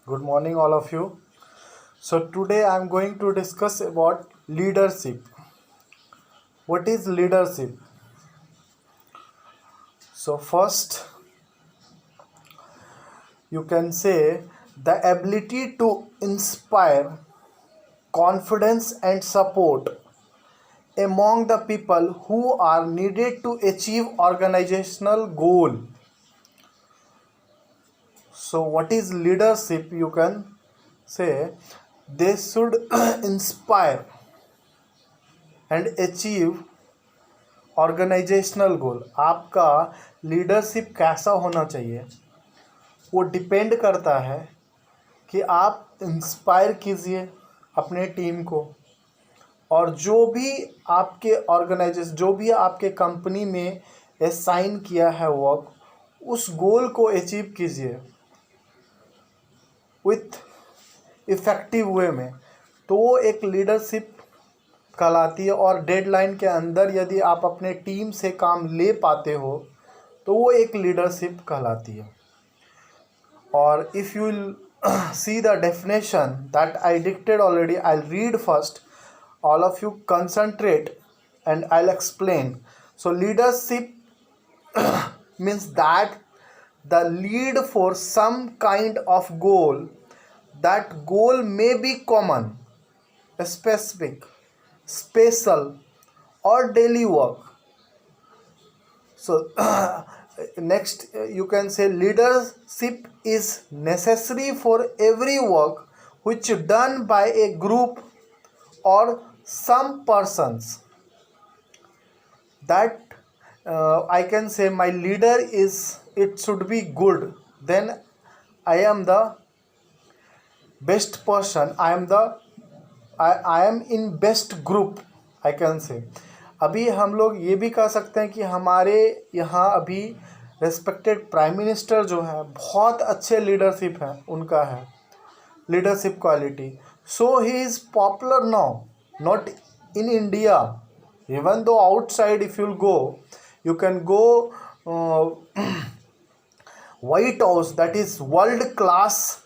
Good morning, all of you. So today I am going to discuss about leadership. What is leadership? So first, you can say the ability to inspire confidence and support among the people who are needed to achieve organizational goal. So what is leadership? You can say they should inspire and achieve organisational goal. आपका leadership कैसा होना चाहिए वो depend करता है कि आप inspire कीजिए अपने टीम को, और जो भी आपके ऑर्गेनाइजेशन जो भी आपके कंपनी में असाइन किया है वर्क, उस गोल को अचीव कीजिए विथ इफ़ेक्टिव वे में. तो वो एक लीडरशिप कहलाती है. और डेडलाइन के अंदर यदि आप अपने टीम से काम ले पाते हो तो वो एक लीडरशिप कहलाती है. और if you see the definition that I dictated already, I'll read first. All of you concentrate and I'll explain. So leadership means that the lead for some kind of goal. That goal may be common, specific, special, or daily work. So next you can say leadership is necessary for every work which done by a group or some persons. That I can say my leader is, it should be good, then I am the best person, I am in best group, I can say. अभी हम लोग ये भी कह सकते हैं कि हमारे यहाँ अभी रेस्पेक्टेड प्राइम मिनिस्टर जो है बहुत अच्छे लीडरशिप हैं, उनका है leadership quality. So he is popular now, not in India, even though outside if you'll go, you can go White House, that is world class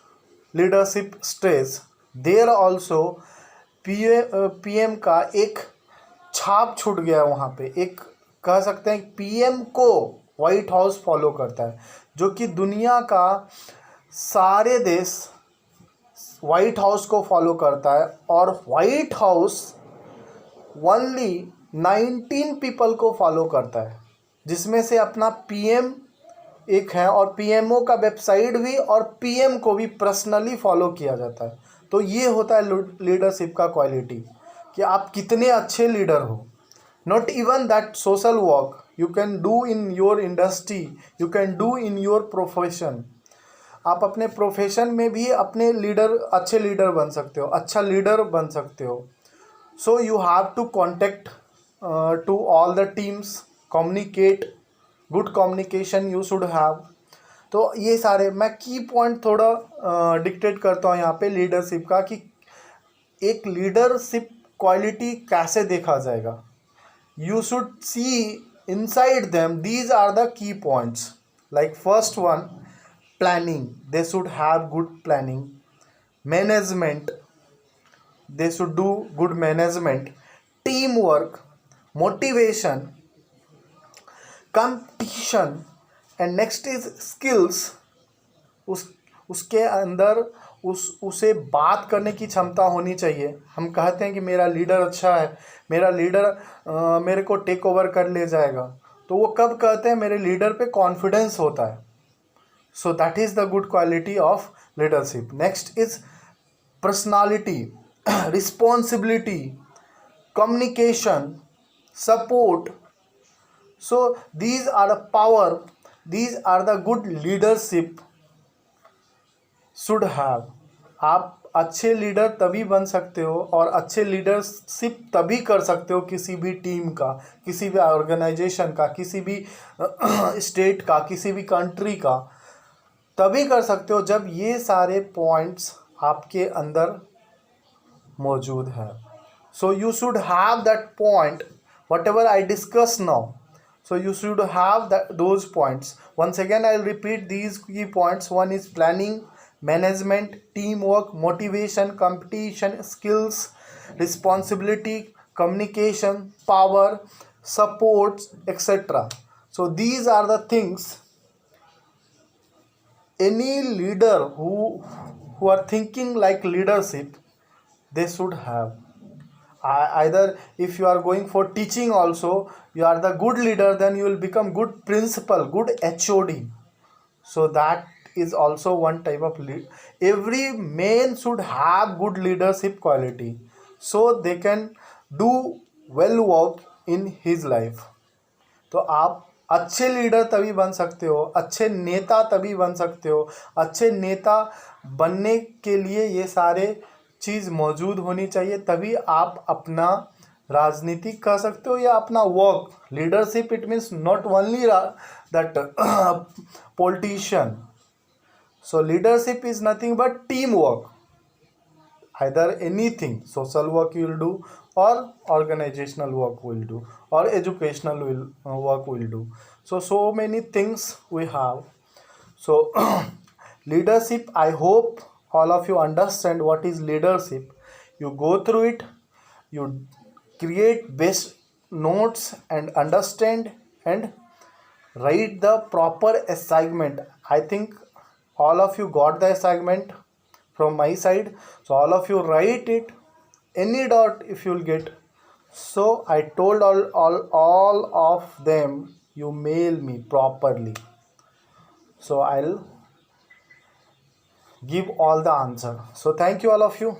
leadership stage. there also PM का एक छाप छूट गया वहाँ पे. एक कह सकते हैं PM को वाइट हाउस फॉलो करता है, जो कि दुनिया का सारे देश वाइट हाउस को फॉलो करता है. और वाइट हाउस ओनली 19 पीपल को फॉलो करता है, जिसमें से अपना PM एक है, और PMO का वेबसाइट भी और PM को भी पर्सनली फॉलो किया जाता है. तो ये होता है लीडरशिप का क्वालिटी, कि आप कितने अच्छे लीडर हो. Not even that social work you can do in your industry, you can do in your profession. आप अपने प्रोफेशन में भी अपने लीडर, अच्छे लीडर बन सकते हो, अच्छा लीडर बन सकते हो. So you have to contact to all the teams, communicate, good communication you should have. तो ये सारे मैं की पॉइंट थोड़ा डिक्टेट करता हूँ यहाँ पे लीडरशिप का, कि एक लीडरशिप क्वालिटी कैसे देखा जाएगा. You should see inside them, these are the key points. Like first one, planning, they should have good planning. Management, they should do good management. Team work, motivation, competition, and next is skills. उसके अंदर उसे बात करने की क्षमता होनी चाहिए. हम कहते हैं कि मेरा लीडर अच्छा है, मेरा लीडर मेरे को टेक ओवर कर ले जाएगा, तो वो कब कहते हैं मेरे लीडर पे कॉन्फिडेंस होता है. So that is the good quality of leadership. Next is personality, responsibility, communication, support. So these are the power, these are the good leadership should have. आप अच्छे लीडर तभी बन सकते हो और अच्छे लीडरशिप तभी कर सकते हो किसी भी टीम का, किसी भी ऑर्गेनाइजेशन का, किसी भी स्टेट का, किसी भी कंट्री का, तभी कर सकते हो जब ये सारे पॉइंट्स आपके अंदर मौजूद है. So you should have that point, what ever I discuss now. So you should have those points. Once again I'll repeat these key points. One is planning, management, teamwork, motivation, competition, skills, responsibility, communication, power, support, etc. So these are the things any leader who are thinking like leadership, they should have. Either if you are going for teaching also, you are the good leader, then you will become good principal, good HOD. So that is also one type of lead. Every man should have good leadership quality, so they can do well work in his life. तो आप अच्छे leader तभी बन सकते हो, अच्छे नेता तभी बन सकते हो। अच्छे नेता बनने के लिए ये सारे चीज़ मौजूद होनी चाहिए, तभी आप अपना राजनीति कर सकते हो या अपना work. Leadership it means not only that politician. So leadership is nothing but teamwork. Either anything, social work you will do, or organizational work will do, or educational work will do. So many things we have. So leadership, I hope all of you understand what is leadership. You go through it, you create best notes and understand and write the proper assignment. I think all of you got the assignment from my side, so all of you write it. Any doubt if you'll get, so I told all of them, you mail me properly, so I'll give all the answer. So thank you all of you.